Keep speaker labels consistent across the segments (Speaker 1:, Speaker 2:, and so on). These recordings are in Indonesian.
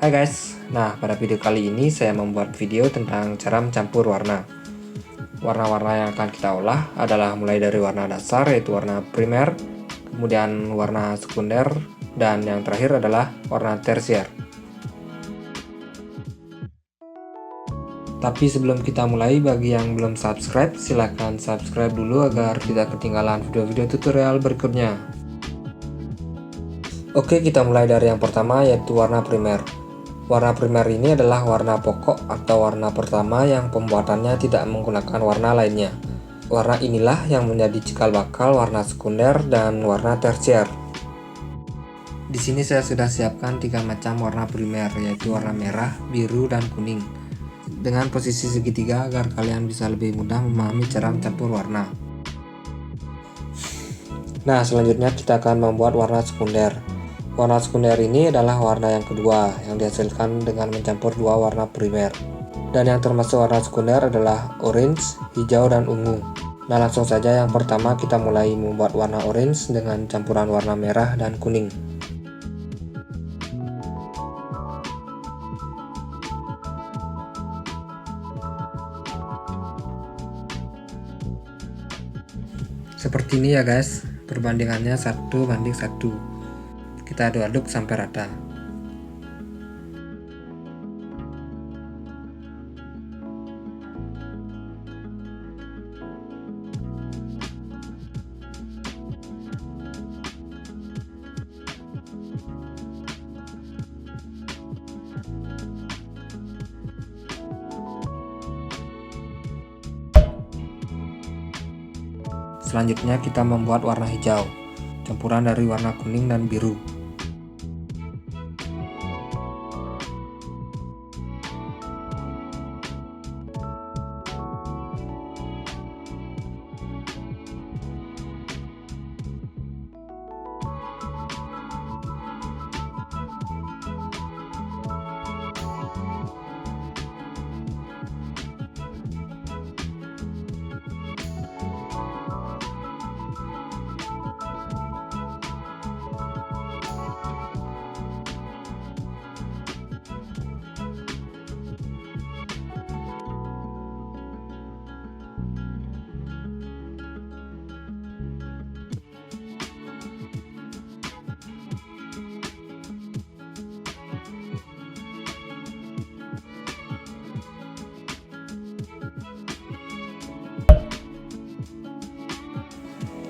Speaker 1: Hai guys, nah pada video kali ini saya membuat video tentang cara mencampur warna. Warna-warna yang akan kita olah adalah mulai dari warna dasar yaitu warna primer, kemudian warna sekunder, dan yang terakhir adalah warna tersier. Tapi sebelum kita mulai, bagi yang belum subscribe, silahkan subscribe dulu agar tidak ketinggalan video-video tutorial berikutnya. Oke, kita mulai dari yang pertama yaitu warna primer. Warna primer ini adalah warna pokok atau warna pertama yang pembuatannya tidak menggunakan warna lainnya. Warna inilah yang menjadi cikal bakal warna sekunder dan warna tersier. Di sini saya sudah siapkan 3 macam warna primer, yaitu warna merah, biru, dan kuning. Dengan posisi segitiga agar kalian bisa lebih mudah memahami cara mencampur warna. Nah, selanjutnya kita akan membuat warna sekunder. Warna sekunder ini adalah warna yang kedua yang dihasilkan dengan mencampur dua warna primer. Dan yang termasuk warna sekunder adalah orange, hijau, dan ungu. Nah, langsung saja yang pertama kita mulai membuat warna orange dengan campuran warna merah dan kuning. Seperti ini ya guys, perbandingannya 1:1. Kita aduk-aduk sampai rata. Selanjutnya kita membuat warna hijau, campuran dari warna kuning dan biru.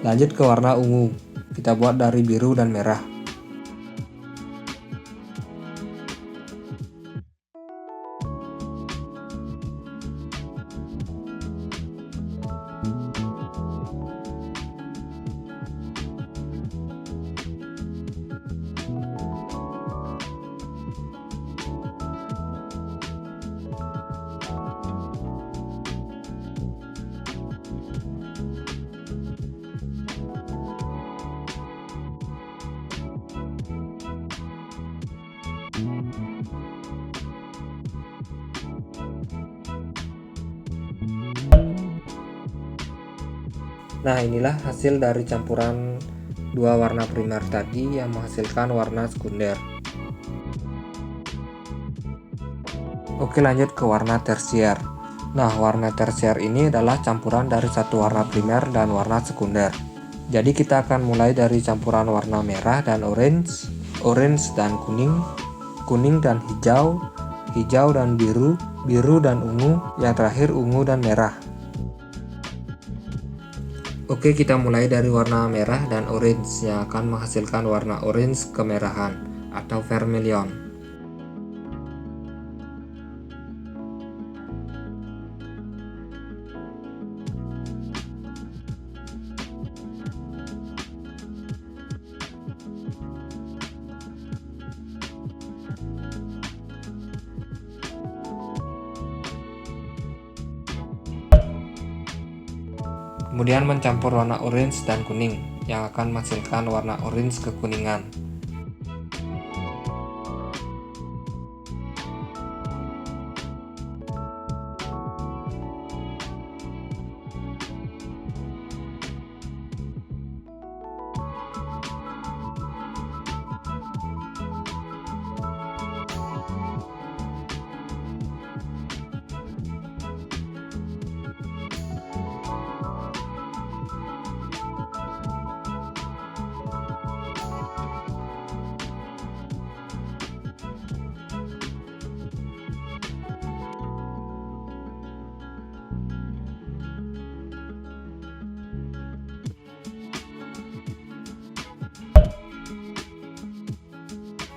Speaker 1: Lanjut ke warna ungu, kita buat dari biru dan merah. Nah, inilah hasil dari campuran dua warna primer tadi yang menghasilkan warna sekunder. Oke, lanjut ke warna tersier. Nah, warna tersier ini adalah campuran dari satu warna primer dan warna sekunder. Jadi kita akan mulai dari campuran warna merah dan orange, orange dan kuning, kuning dan hijau, hijau dan biru, biru dan ungu, yang terakhir ungu dan merah. Oke, kita mulai dari warna merah dan orange yang akan menghasilkan warna orange kemerahan atau vermilion. Kemudian mencampur warna orange dan kuning yang akan menghasilkan warna orange kekuningan.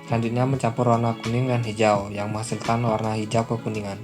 Speaker 1: Selanjutnya mencampur warna kuning dan hijau yang menghasilkan warna hijau kekuningan.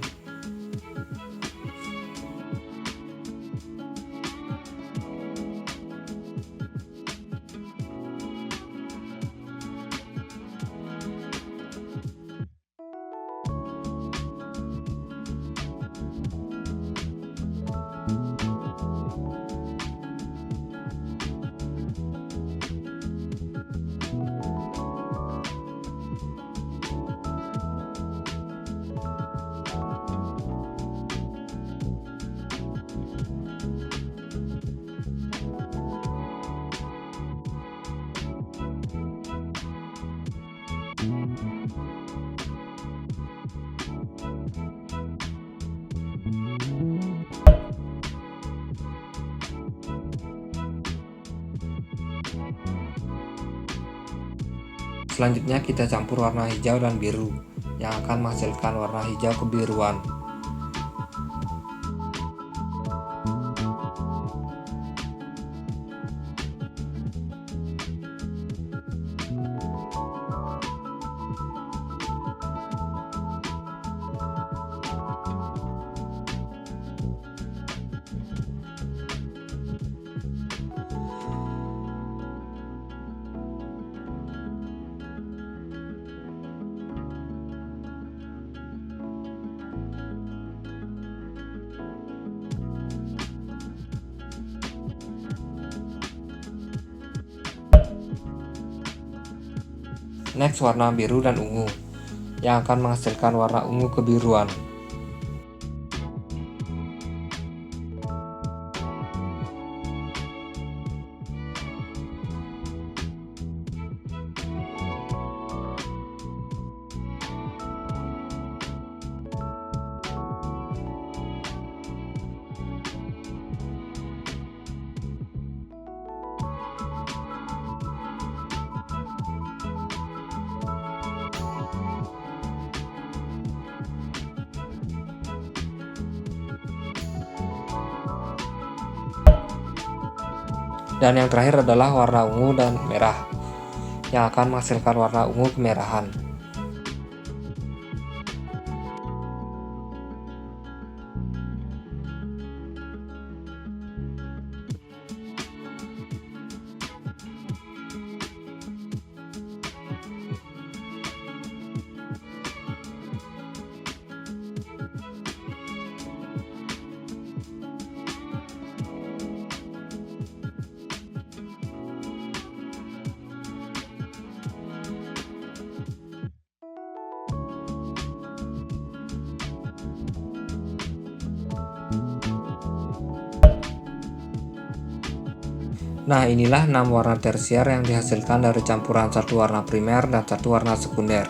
Speaker 1: Selanjutnya kita campur warna hijau dan biru yang akan menghasilkan warna hijau kebiruan. Next, warna biru dan ungu yang akan menghasilkan warna ungu kebiruan. Dan yang terakhir adalah warna ungu dan merah yang akan menghasilkan warna ungu kemerahan. Nah, inilah 6 warna tersier yang dihasilkan dari campuran satu warna primer dan satu warna sekunder.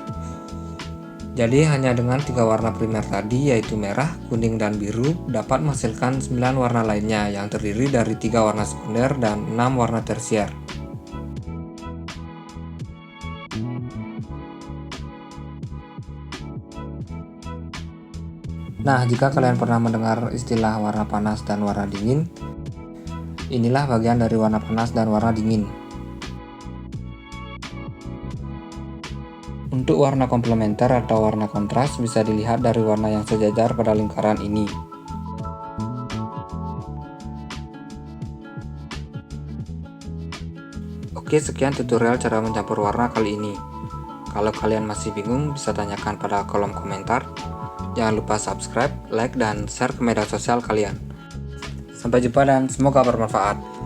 Speaker 1: Jadi hanya dengan 3 warna primer tadi, yaitu merah, kuning, dan biru, dapat menghasilkan 9 warna lainnya yang terdiri dari 3 warna sekunder dan 6 warna tersier. Nah, jika kalian pernah mendengar istilah warna panas dan warna dingin, inilah bagian dari warna panas dan warna dingin. Untuk warna komplementer atau warna kontras bisa dilihat dari warna yang sejajar pada lingkaran ini. Oke, sekian tutorial cara mencampur warna kali ini. Kalau kalian masih bingung, bisa tanyakan pada kolom komentar. Jangan lupa subscribe, like, dan share ke media sosial kalian. Sampai jumpa dan semoga bermanfaat.